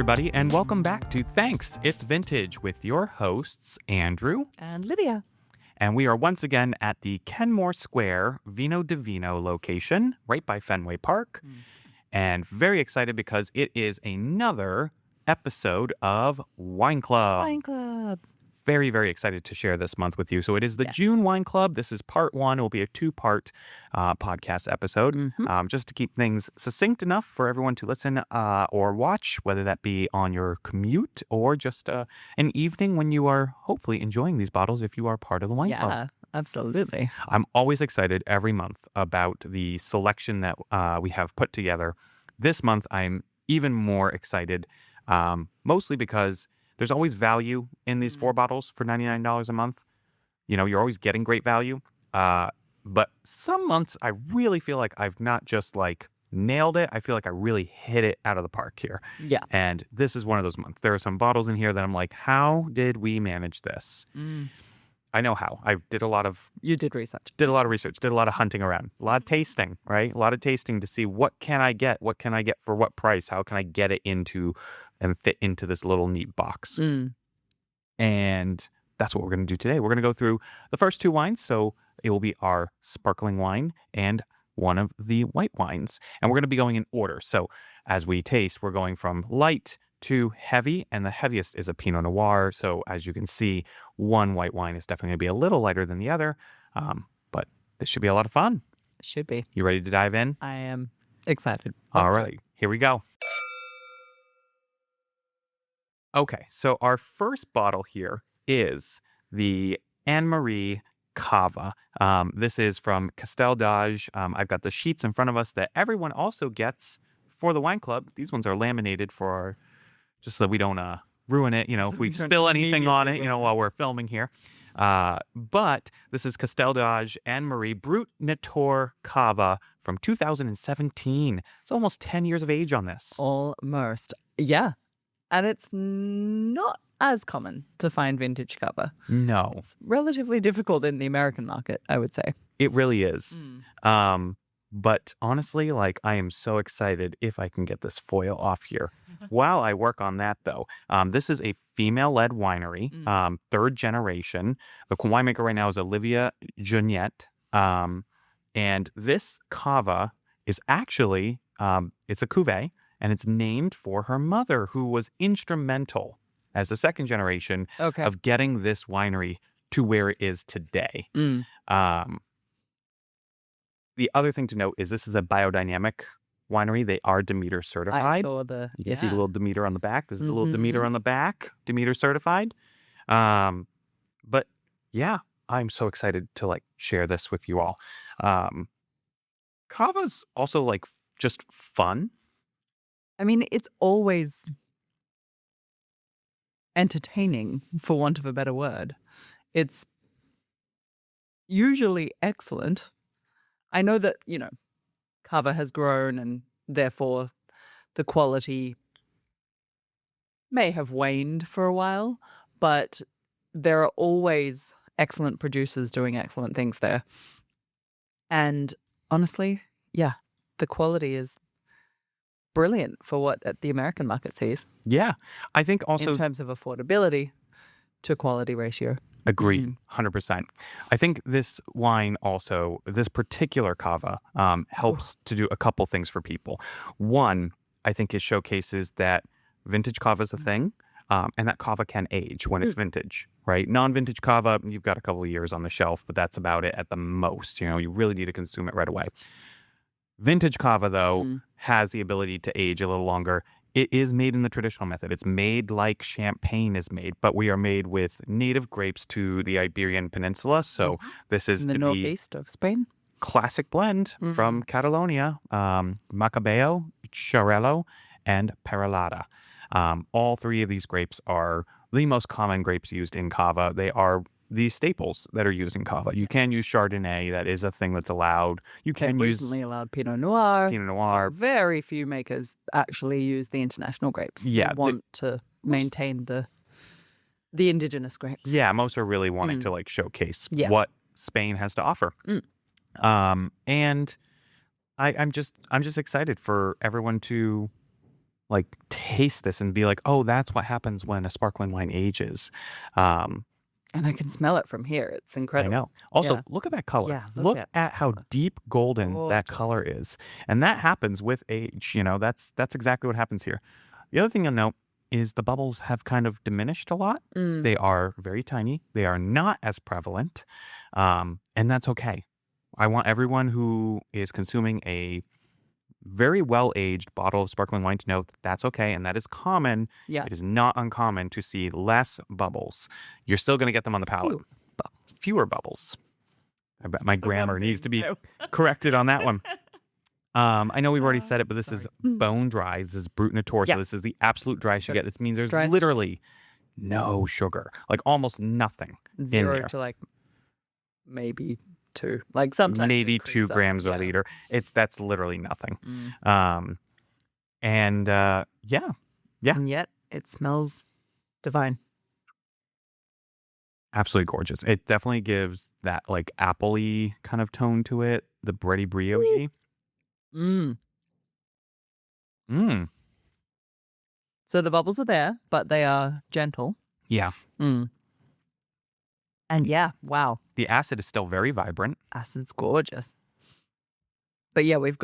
everybody, and welcome back to Thanks, It's Vintage with your hosts, Andrew and Lydia. And we are once again at the Kenmore Square Vino Divino location, right by Fenway Park. And very excited because it is another episode of Wine Club. Wine Club. Very, very excited to share this month with you. So it is the June Wine Club. This is part one. It will be a two-part podcast episode, just to keep things succinct enough for everyone to listen or watch, whether that be on your commute or just an evening when you are hopefully enjoying these bottles if you are part of the Wine Club. Yeah, absolutely. I'm always excited every month about the selection that we have put together. This month, I'm even more excited, mostly because there's always value in these 4 bottles for $99 a month. You know, you're always getting great value. But some months I really feel like I've not just like nailed it. I feel like I really hit it out of the park here. Yeah. And this is one of those months. There are some bottles in here that I'm like, how did we manage this? I know how. I did a lot of... You did research. Did a lot of research. Did a lot of hunting around. A lot of tasting, right? A lot of tasting to see what can I get? What can I get for what price? How can I get it into and fit into this little neat box? And that's what we're going to do today. We're going to go through the first 2 wines. So it will be our sparkling wine and one of the white wines. And we're going to be going in order. So as we taste, we're going from light to heavy, and the heaviest is a Pinot Noir. So as you can see, one white wine is definitely going to be a little lighter than the other, but this should be a lot of fun. It should be. You ready to dive in? I am excited. All right, here we go. Okay, so our first bottle here is the Anne-Marie Cava. This is from Castell. I've got the sheets in front of us that everyone also gets for the Wine Club. These ones are laminated for our... just so we don't ruin it, you know, if we spill anything on it, you know, while we're filming here. But this is Castell Anne-Marie Brut Nature Cava from 2017. It's almost 10 years of age on this. Almost. Yeah. And it's not as common to find vintage Cava. No. It's relatively difficult in the American market, I would say. It really is. But honestly, like, I am so excited if I can get this foil off here. While I work on that, though, this is a female-led winery, 3rd generation. The winemaker right now is Olivia Juniette. And this Cava is actually, it's a cuvee, and it's named for her mother, who was instrumental as the 2nd generation of getting this winery to where it is today. The other thing to note is this is a biodynamic winery. They are Demeter certified. I saw the... You can see the little Demeter on the back. There's a little Demeter on the back. Demeter certified. But yeah, I'm so excited to like share this with you all. Cava's also like just fun. I mean, it's always entertaining, for want of a better word. It's usually excellent. I know that, you know, Cava has grown and therefore the quality may have waned for a while, but there are always excellent producers doing excellent things there. And honestly, yeah, the quality is brilliant for what the American market sees. Yeah. I think also... in terms of affordability to quality ratio. Agreed, 100%. I think this wine also, this particular Cava, helps to do a couple things for people. One, I think it showcases that vintage Cava is a thing, and that Cava can age when it's vintage, right? Non-vintage Cava, you've got a couple of years on the shelf, but that's about it at the most. You know, you really need to consume it right away. Vintage Cava, though, has the ability to age a little longer. It is made in the traditional method. It's made like champagne is made, but we are made with native grapes to the Iberian Peninsula. So this is in the northeast of Spain. Classic blend from Catalonia, Macabeo, Xarel·lo, and Peralada. All 3 of these grapes are the most common grapes used in Cava. They are the staples that are used in Cava. You can use Chardonnay. That is a thing that's allowed. You can use... recently allowed Pinot Noir. Pinot Noir. Very few makers actually use the international grapes. Yeah. They want to maintain the indigenous grapes. Yeah, most are really wanting to like showcase what Spain has to offer. And I'm just excited for everyone to like taste this and be like, oh, that's what happens when a sparkling wine ages. Um, And I can smell it from here. It's I incredible. know. Also, Yeah. look at that color. Yeah, Look look at how deep golden that color Gorgeous. is. And that happens with age. That's exactly what happens here. The other thing you'll note is the bubbles have kind of diminished a lot. Mm. They are very tiny. They are not as prevalent. And that's okay. I want everyone who is consuming a very well-aged bottle of sparkling wine to know that that's okay, and that is common. Yeah. It is not uncommon to see less bubbles. You're still going to get them on the palate. Fewer bubbles. I bet my grammar needs to be corrected on that one. I know we've already said it, but this is bone dry. This is Brut Natur. So this is the absolute driest you get. This means there's literally no sugar, like almost nothing. 0 to like maybe 2. Like sometimes maybe it 2 creeps up. grams a Yeah. liter. That's literally nothing. Mm. Yeah. And yet it smells divine. Absolutely gorgeous. It definitely gives that like apple-y kind of tone to it. The bready brioche. Mm. Mm. So the bubbles are there, but they are gentle. Yeah. Mm. And yeah, wow. The acid is still very vibrant. Acid's gorgeous. But yeah, we're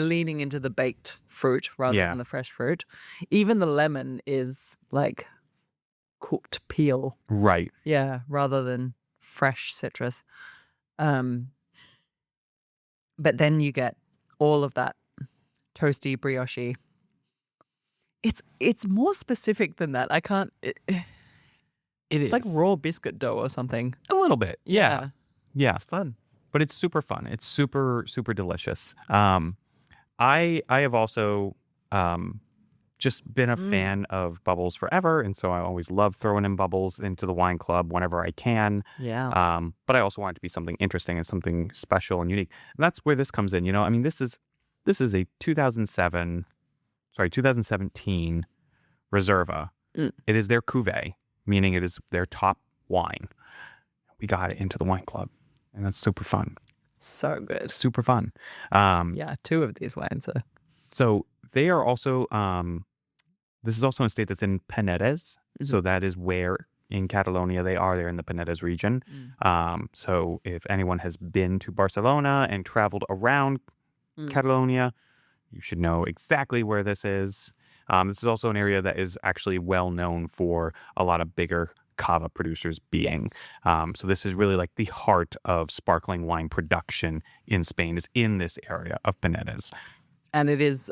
leaning into the baked fruit rather than the fresh fruit. Even the lemon is like cooked peel. Right. Yeah, rather than fresh citrus. But then you get all of that toasty brioche. It's more specific than that. I can't. It is like raw biscuit dough or something. A little bit. Yeah. It's fun. But it's super fun. It's super, super delicious. I have also just been a fan of bubbles forever, and so I always love throwing in bubbles into the wine club whenever I can. Yeah. But I also want it to be something interesting and something special and unique. And that's where this comes in. I mean, this is a 2017 Reserva. Mm. It is their cuvee, meaning it is their top wine. We got it into the wine club, and that's super fun. So good. Super fun. Yeah, 2 of these wines are. So they are also, this is also a state that's in Penedès. Mm-hmm. So that is where in Catalonia they are. They're in the Penedès region. So if anyone has been to Barcelona and traveled around Catalonia, you should know exactly where this is. This is also an area that is actually well known for a lot of bigger Cava producers being. So this is really like the heart of sparkling wine production in Spain is in this area of Penedès. And it is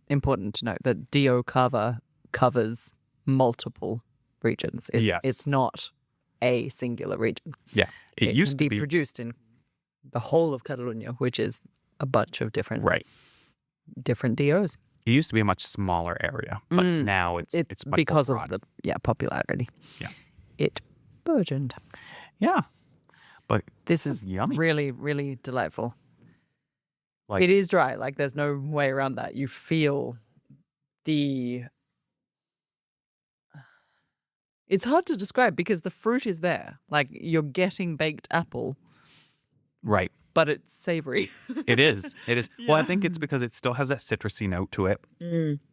important to note that Dio Cava covers multiple regions. It's not a singular region. Yeah. It used to be produced in the whole of Catalonia, which is a bunch of different DOs. It used to be a much smaller area, but now it's much because more of the popularity. Yeah. It burgeoned. Yeah. But this is yummy. Really, really delightful. It is dry. Like there's no way around that. You feel it's hard to describe because the fruit is there. Like you're getting baked apple. Right. But it's savory. It is. It is. Yeah. Well, I think it's because it still has that citrusy note to it,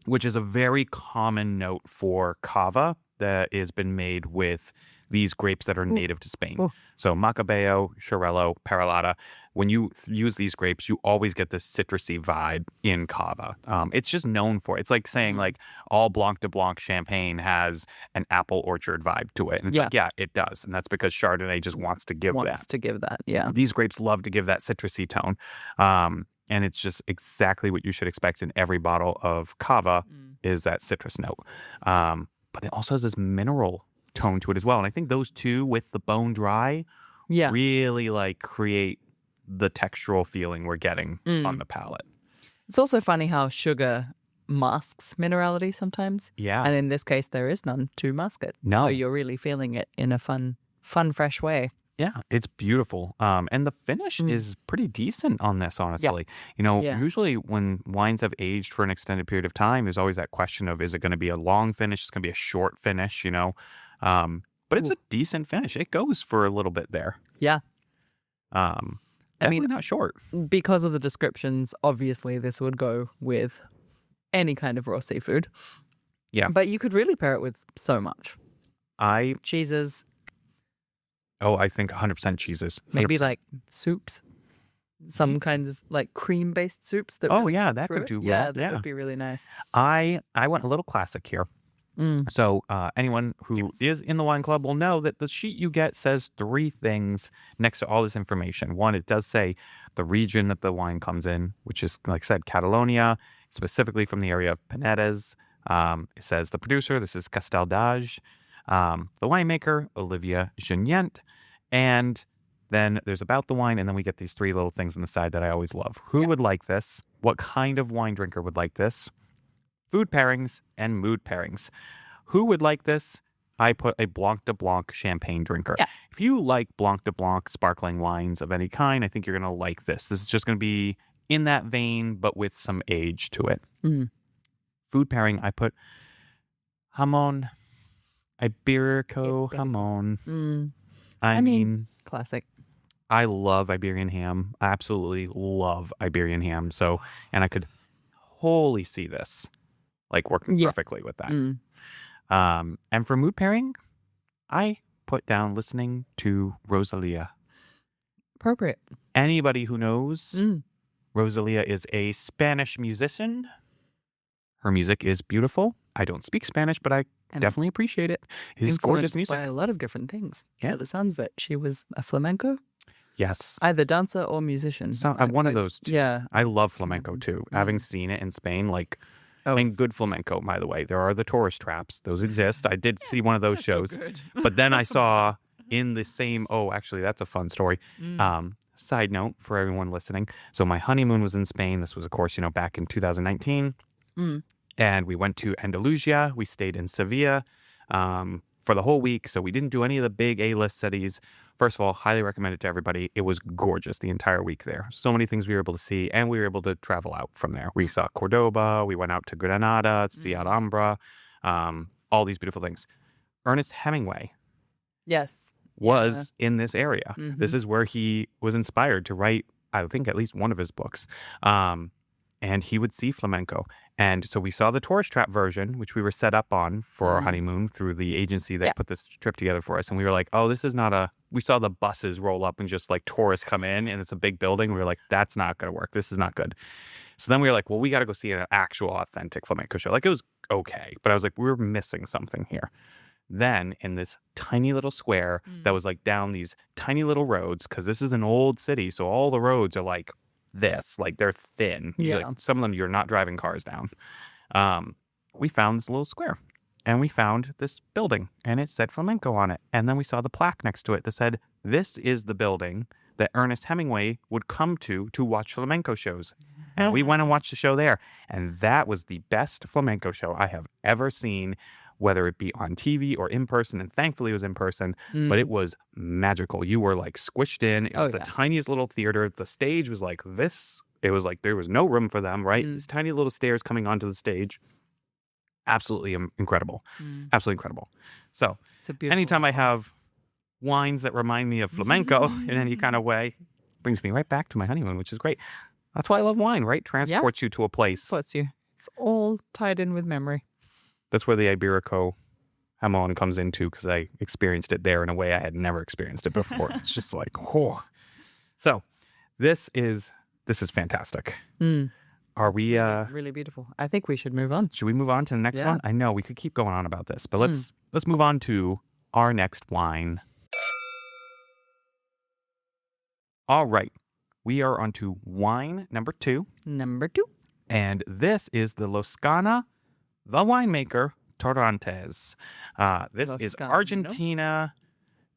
which is a very common note for Cava that has been made with these grapes that are native to Spain. So Macabeo, Xarel·lo, Parellada. When you use these grapes, you always get this citrusy vibe in Cava. It's just known for it. It's like saying like all Blanc de Blanc champagne has an apple orchard vibe to it. And it's like, yeah, it does. And that's because Chardonnay just wants to give that. Yeah. These grapes love to give that citrusy tone. And it's just exactly what you should expect in every bottle of Cava is that citrus note. But it also has this mineral tone to it as well. And I think those two with the bone dry really like create the textural feeling we're getting on the palate. It's also funny how sugar masks minerality sometimes. Yeah. And in this case, there is none to mask it. No. So you're really feeling it in a fun, fresh way. Yeah, it's beautiful. And the finish is pretty decent on this, honestly. Usually when wines have aged for an extended period of time, there's always that question of, is it going to be a long finish? It's going to be a short finish, But it's a decent finish. It goes for a little bit there. Yeah. Definitely not short. Because of the descriptions, obviously this would go with any kind of raw seafood. Yeah. But you could really pair it with so much. Cheeses, I think 100% cheeses. 100%. maybe like soups, some kinds of like cream-based soups. That really yeah, cut that through could it. do well. Yeah, that Yeah. would be really nice. I went a little classic here. So anyone who is in the wine club will know that the sheet you get says 3 things next to all this information. One, it does say the region that the wine comes in, which is, like I said, Catalonia, specifically from the area of Pinedes. It says the producer, this is Castell, the winemaker, Olivia Jeanette, and then there's about the wine, and then we get these 3 little things on the side that I always love. Who would like this? What kind of wine drinker would like this? Food pairings and mood pairings. Who would like this? I put a Blanc de Blanc champagne drinker. Yeah. If you like Blanc de Blanc sparkling wines of any kind, I think you're going to like this. This is just going to be in that vein, but with some age to it. Food pairing, I put jamon, Iberico jamon. I mean, classic. I love Iberian ham. I absolutely love Iberian ham. So, and I could wholly see this like working perfectly with that. And for mood pairing, I put down listening to Rosalia. Appropriate. Anybody who knows, Rosalia is a Spanish musician. Her music is beautiful. I don't speak Spanish, but I definitely appreciate it. It's gorgeous music. By a lot of different things. Yeah. By the sounds of it, she was a flamenco. Yes. Either dancer or musician. So, one of those two. Yeah. I love flamenco too. Having seen it in Spain, like, good flamenco, by the way. There are the tourist traps. Those exist. I did see one of those shows. But then I saw in the same, actually, that's a fun story. Side note for everyone listening. So my honeymoon was in Spain. This was, of course, back in 2019. And we went to Andalusia. We stayed in Sevilla for the whole week. So we didn't do any of the big A-list cities. First of all, highly recommend it to everybody. It was gorgeous the entire week there. So many things we were able to see, and we were able to travel out from there. We saw Cordoba, we went out to Granada, to see Alhambra, all these beautiful things. Ernest Hemingway was in this area. This is where he was inspired to write, I think, at least one of his books. And he would see flamenco. And so we saw the tourist trap version, which we were set up on for our honeymoon through the agency that put this trip together for us. And we were like, this is not we saw the buses roll up and just like tourists come in and it's a big building. We were like, that's not going to work. This is not good. So then we were like, well, we got to go see an actual authentic flamenco show. Like, it was okay, but I was like, we're missing something here. Then in this tiny little square that was like down these tiny little roads, because this is an old city. So all the roads are like this, like they're thin. Like, some of them you're not driving cars down. We found this little square and we found this building and it said flamenco on it. And then we saw the plaque next to it that said, this is the building that Ernest Hemingway would come to watch flamenco shows. And we went and watched the show there. And that was the best flamenco show I have ever seen, whether it be on TV or in person. And thankfully it was in person, but it was magical. You were like squished in. It was the tiniest little theater. The stage was like this. It was like there was no room for them, right? These tiny little stairs coming onto the stage. Absolutely incredible. Absolutely incredible. So anytime I have wines that remind me of flamenco in any kind of way, brings me right back to my honeymoon, which is great. That's why I love wine, right? Transports you to a place. Puts you. It's all tied in with memory. That's where the Iberico jamon comes into, because I experienced it there in a way I had never experienced it before. It's just like, whoa. So this is fantastic. Are we really beautiful? I think we should move on. Should we move on to the next one? I know we could keep going on about this, but let's move on to our next wine. All right. We are on to wine number 2. And this is the Loscano The Winemaker Torrontes. This is Argentina.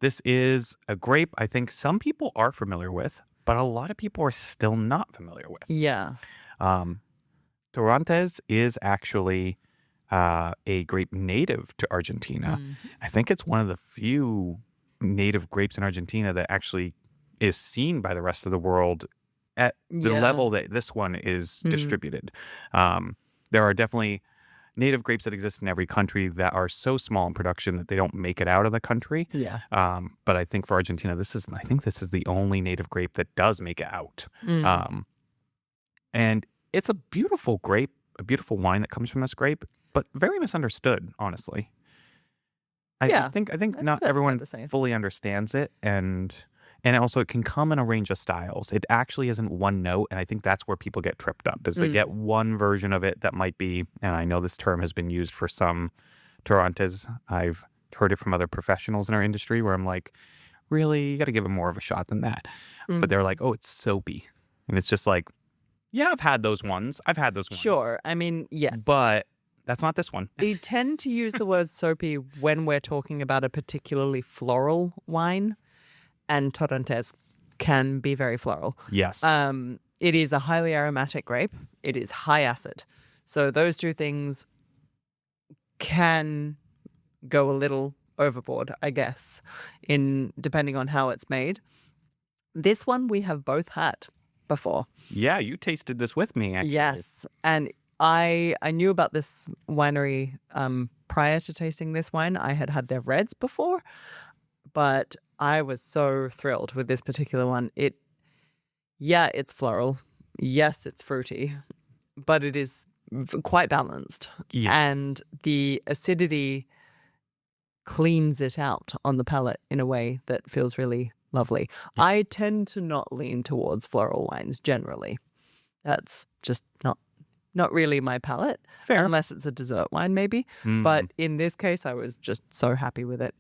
This is a grape I think some people are familiar with, but a lot of people are still not familiar with. Yeah. Torrontes is actually a grape native to Argentina. I think it's one of the few native grapes in Argentina that actually is seen by the rest of the world at the level that this one is distributed. There are definitely native grapes that exist in every country that are so small in production that they don't make it out of the country. But I think for Argentina, this is the only native grape that does make it out. And it's a beautiful grape a beautiful wine that comes from this grape, but very misunderstood, honestly. Yeah, I think not that's fair everyone to say. fully understands it, and also it can come in a range of styles. It actually isn't one note, and I think that's where people get tripped up, is they get one version of it that might be, and I know this term has been used for some Torrontes. I've heard it from other professionals in our industry where I'm like, really, you got to give it more of a shot than that. But they're like, oh, it's soapy. And it's just like, yeah, I've had those ones. Sure. I mean, yes. But that's not this one. We tend to use the word soapy when we're talking about a particularly floral wine, and Torrontes can be very floral. Yes. It is a highly aromatic grape. It is high acid. So those two things can go a little overboard, I guess, in depending on how it's made. This one we have both had before. Yeah, you tasted this with me, actually. Yes, and I knew about this winery prior to tasting this wine. I had had their reds before, but I was so thrilled with this particular one. It's floral. Yes, it's fruity, but it is quite balanced. Yeah. And the acidity cleans it out on the palate in a way that feels really lovely. Yeah. I tend to not lean towards floral wines generally. That's just not really my palate. Fair. Unless it's a dessert wine maybe. But in this case, I was just so happy with it.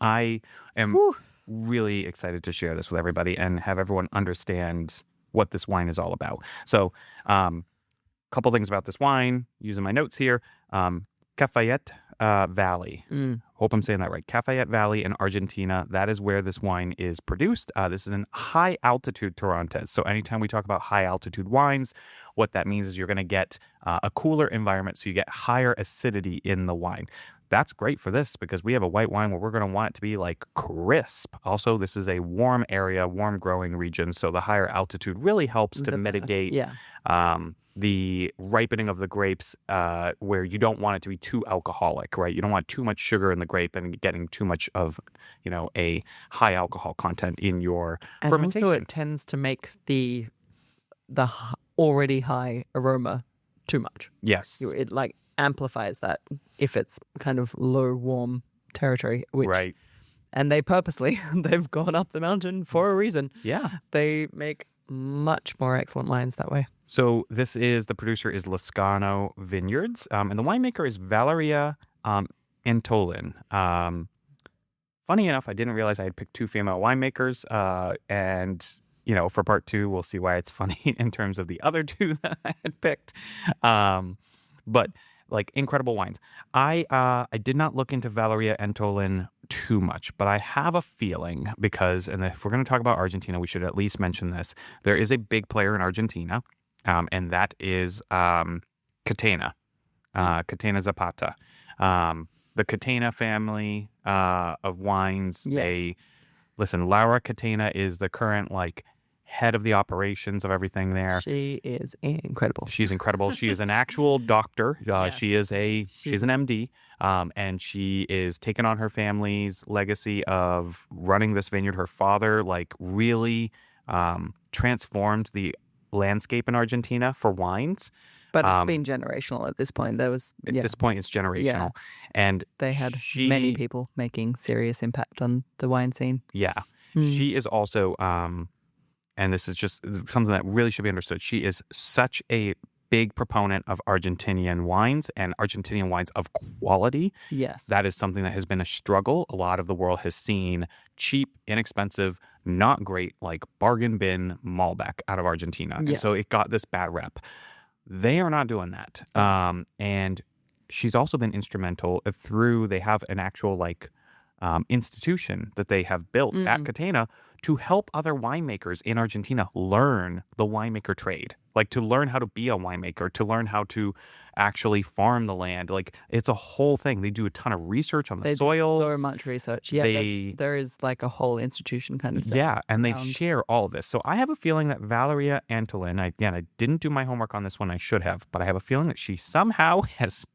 I am really excited to share this with everybody and have everyone understand what this wine is all about. So, couple things about this wine, using my notes here. Cafayate Valley. Hope I'm saying that right. Cafayate Valley in Argentina. That is where this wine is produced. This is an high altitude Torrontes. So anytime we talk about high altitude wines, what that means is you're going to get a cooler environment, so you get higher acidity in the wine. That's great for this because we have a white wine where we're going to want it to be like crisp. Also, this is a warm area, warm growing region. So the higher altitude really helps to mitigate the ripening of the grapes where you don't want it to be too alcoholic, right? You don't want too much sugar in the grape and getting too much of, a high alcohol content in your fermentation. And also it tends to make the already high aroma too much. Yes. It like amplifies that if it's kind of low warm territory. Right. And they've gone up the mountain for a reason. Yeah. They make much more excellent wines that way. So the producer is Loscano Vineyards, and the winemaker is Valeria Antolin. Funny enough, I didn't realize I had picked two female winemakers, and for part two, we'll see why it's funny in terms of the other two that I had picked. But like incredible wines. I did not look into Valeria Antolin too much, but I have a feeling because, and if we're going to talk about Argentina, we should at least mention this. There is a big player in Argentina. And that is Catena, Catena Zapata. The Catena family of wines. Yes. Laura Catena is the current head of the operations of everything there. She is incredible. She's incredible. She is an actual doctor. Yes. She's an MD, and she is taking on her family's legacy of running this vineyard. Her father really transformed the landscape in Argentina for wines. But it's been generational at this point. At this point, it's generational. And they had many people making serious impact on the wine scene. Yeah. She is also, and this is just something that really should be understood, she is such a big proponent of Argentinian wines and Argentinian wines of quality. Yes. That is something that has been a struggle. A lot of the world has seen cheap, inexpensive, not great, bargain bin Malbec out of Argentina. Yeah. And so it got this bad rep. They are not doing that. And she's also been instrumental they have an actual institution that they have built at Catena to help other winemakers in Argentina learn the winemaker trade, to learn how to be a winemaker, to learn how to actually farm the land. It's a whole thing. They do a ton of research on the soils. Do so much research. Yeah, there is a whole institution kind of stuff. Yeah, and they share all of this. So I have a feeling that Valeria Antolin, I didn't do my homework on this one. I should have, but I have a feeling that she somehow has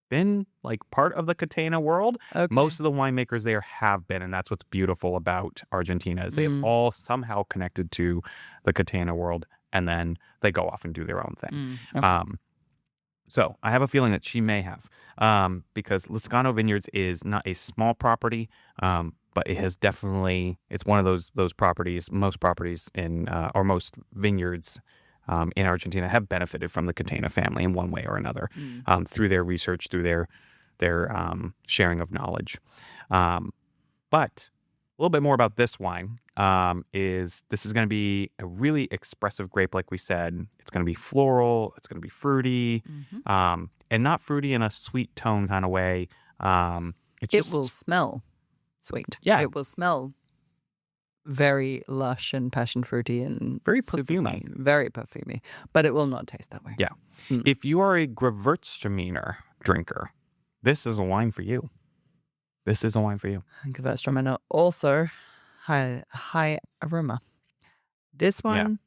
been part of the Catena world. Okay. Most of the winemakers there have been, and that's what's beautiful about Argentina is they have all somehow connected to the Catena world, and then they go off and do their own thing. Okay. So I have a feeling that she may have, because Loscano Vineyards is not a small property, but it has definitely, it's one of those properties, most properties in, or most vineyards in Argentina have benefited from the Catena family in one way or another, through their research, through their sharing of knowledge. But a little bit more about this wine is this is going to be a really expressive grape, like we said. It's going to be floral. It's going to be fruity, and not fruity in a sweet tone kind of way. It's It just, will smell sweet. Yeah. It will smell very lush and passion fruity and Very super perfumey. fun, very perfumey, but it will not taste that way. Yeah. If you are a Gewürztraminer drinker, this is a wine for you. This is a wine for you. Gewürztraminer also high aroma. This one,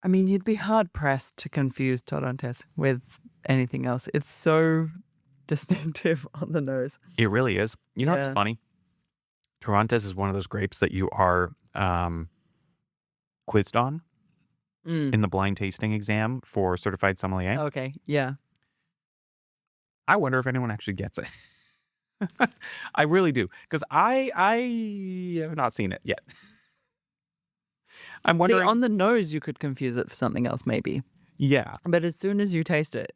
I mean, you'd be hard pressed to confuse Torrontes with anything else. It's so distinctive on the nose. It really is. You know what's Yeah. funny? Torrontes is one of those grapes that you are quizzed on in the blind tasting exam for certified sommelier. Okay, yeah. I wonder if anyone actually gets it. I really do, because I have not seen it yet. I'm See, wondering. on the nose, you could confuse it for something else, maybe. Yeah. But as soon as you taste it,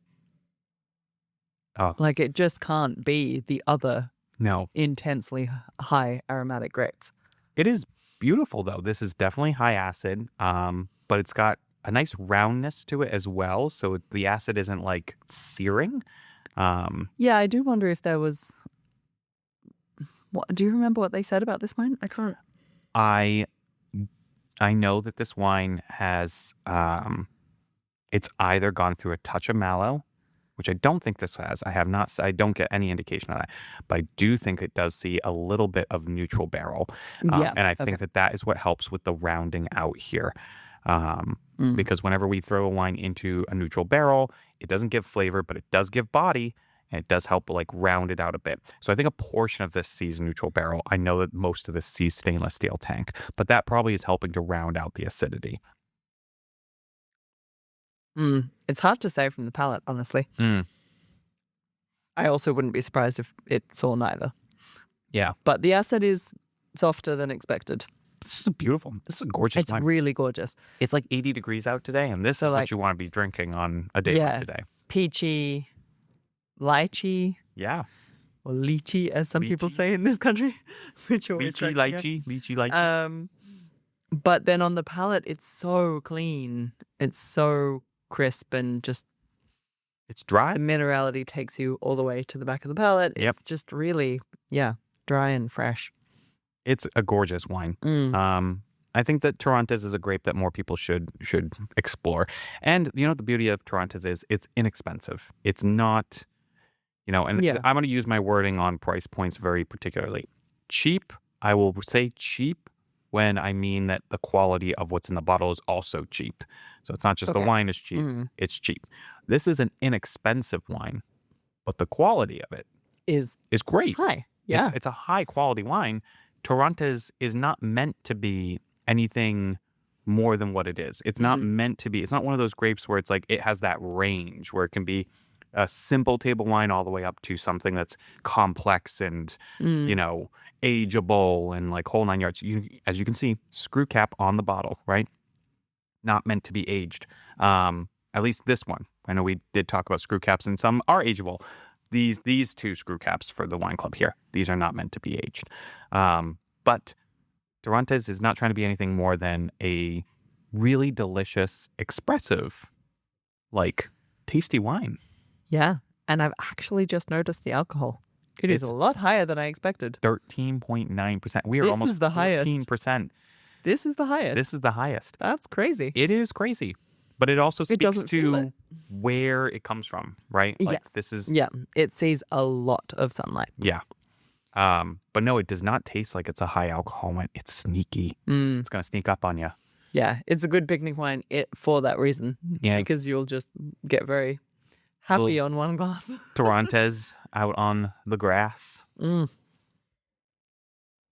Oh, like it just can't be the other no. intensely high aromatic grapes. It is beautiful, though. This is definitely high acid, but it's got a nice roundness to it as well. So the acid isn't like searing. Yeah, I do wonder if there was. What do you remember what they said about this wine? I can't. I know that this wine has, it's either gone through a touch of mallow, which I don't think this has. I don't get any indication of that, but I do think it does see a little bit of neutral barrel. Yeah, And I think that is what helps with the rounding out here. Because whenever we throw a wine into a neutral barrel, it doesn't give flavor, but it does give body. And it does help like round it out a bit. So I think a portion of this sees neutral barrel. I know that most of this sees stainless steel tank, but that probably is helping to round out the acidity. It's hard to say from the palate, honestly. I also wouldn't be surprised if it saw neither. Yeah. But the acid is softer than expected. This is beautiful. This is a gorgeous It's wine. really gorgeous. It's like 80 degrees out today, and this is what you want to be drinking on a day like today. Peachy, lychee, Yeah. or lychee, as some people say in this country, which always Lychee, cracks me up. lychee. But then on the palate, it's so clean. It's so crisp and just It's dry. the minerality takes you all the way to the back of the palate. Yep. It's just really, dry and fresh. It's a gorgeous wine. I think that Torrontes is a grape that more people should explore. And you know, the beauty of Torrontes is it's inexpensive. It's not, and I'm going to use my wording on price points very particularly. Cheap, I will say cheap when I mean that the quality of what's in the bottle is also cheap. So it's not just the wine is cheap, it's cheap. This is an inexpensive wine, but the quality of it Is great. high. Yeah. It's a high quality wine. Torrontes is not meant to be anything more than what it is. It's not meant to be. It's not one of those grapes where it's like it has that range where it can be a simple table wine all the way up to something that's complex and, ageable and like whole 9 yards. As you can see, screw cap on the bottle, right? Not meant to be aged. At least this one. I know we did talk about screw caps and some are ageable. These two screw caps for the wine club here, these are not meant to be aged. But Torrontes is not trying to be anything more than a really delicious, expressive, like tasty wine. Yeah. And I've actually just noticed the alcohol. It is a lot higher than I expected. 13.9%. We are This almost is the highest. 14%. This is the highest. This is the highest. That's crazy. It is crazy. But it also speaks doesn't feel to it. where it comes from, right? Like Yes. this is It sees a lot of sunlight. Yeah. But no, it does not taste like it's a high alcohol wine. It's sneaky. It's going to sneak up on you. Yeah, it's a good picnic wine for that reason. Yeah. Because you'll just get very happy on one glass. Torrontes out on the grass.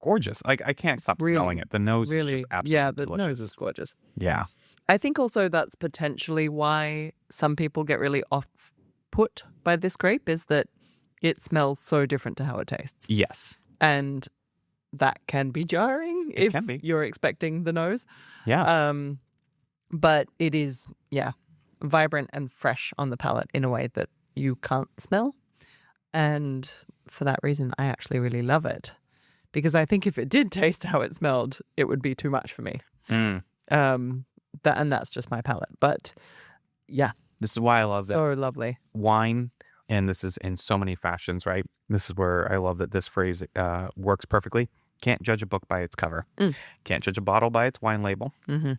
Gorgeous. Like I can't stop smelling it. The nose is just absolutely Yeah, the delicious. nose is gorgeous. Yeah. I think also that's potentially why some people get really off-put by this grape, is that it smells so different to how it tastes. Yes. And that can be jarring if can be. you're expecting the nose. Yeah. But it is, vibrant and fresh on the palate in a way that you can't smell. And for that reason, I actually really love it. Because I think if it did taste how it smelled, it would be too much for me. Mm. And that's just my palate. But yeah, This is why I love that so lovely. wine, and this is in so many fashions, right? This is where I love that this phrase works perfectly. Can't judge a book by its cover. Can't judge a bottle by its wine label. Mm-hmm.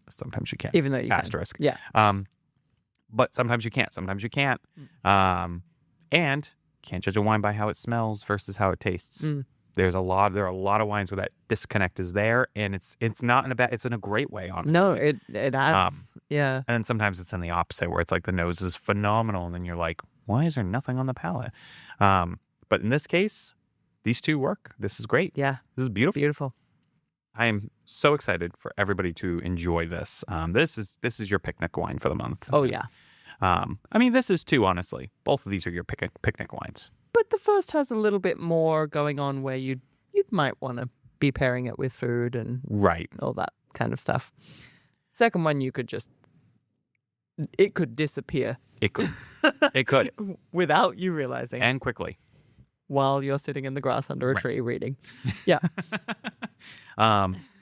Sometimes you can. Even though you Asterisk. can. Yeah. But sometimes you can't. Sometimes you can't. And can't judge a wine by how it smells versus how it tastes. There are a lot of wines where that disconnect is there, and it's not in a bad, it's in a great way, honestly. No, it adds. Yeah. And then sometimes it's in the opposite, where it's like the nose is phenomenal, and then you're like, why is there nothing on the palate? But in this case, these two work. This is great. Yeah. This is beautiful. Beautiful. I am so excited for everybody to enjoy this. This is your picnic wine for the month. Oh, yeah. I mean, this is too, honestly. Both of these are your picnic wines. But the first has a little bit more going on where you might want to be pairing it with food and Right. all that kind of stuff. Second one, it could disappear It could. It could. without you realizing And quickly. while you're sitting in the grass under a tree reading. Yeah.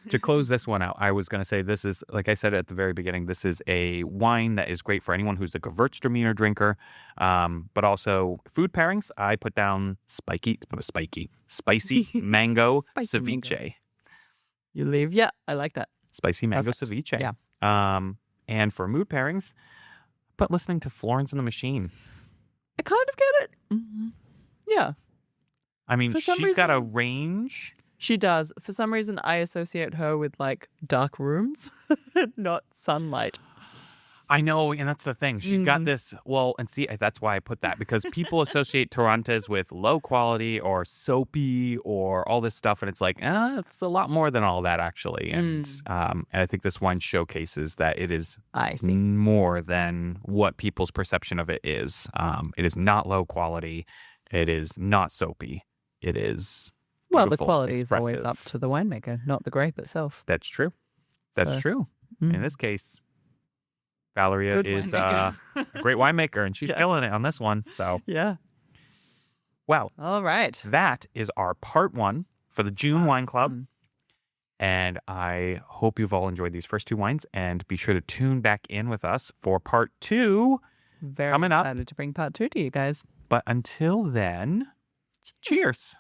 To close this one out, I was going to say this is, like I said at the very beginning, this is a wine that is great for anyone who's a Gewürztraminer drinker, but also food pairings. I put down spicy mango Spicy ceviche. mango. You leave. Yeah, I like that. Spicy mango Perfect. ceviche. Yeah. And for mood pairings, put listening to Florence and the Machine. I kind of get it. Yeah, I mean, For some she's got a reason- range. she does. For some reason, I associate her with like dark rooms, not sunlight. I know, and that's the thing. She's got this, well, and see, that's why I put that, because people associate Torrontes with low quality or soapy or all this stuff, and it's like, it's a lot more than all that, actually. And I think this wine showcases that it is I see. more than what people's perception of it is. It is not low quality. It is not soapy. It is Well, the beautiful, quality is always up expressive. to the winemaker, not the grape itself. That's true. That's So, true. mm. In this case, Valeria Good is winemaker. a great winemaker, and she's Yeah. killing it on this one. So, Yeah. well, All right. that is our part one for the June Wine Club. And I hope you've all enjoyed these first two wines, and be sure to tune back in with us for part two Very coming up. excited to bring part 2 to you guys. But until then, cheers.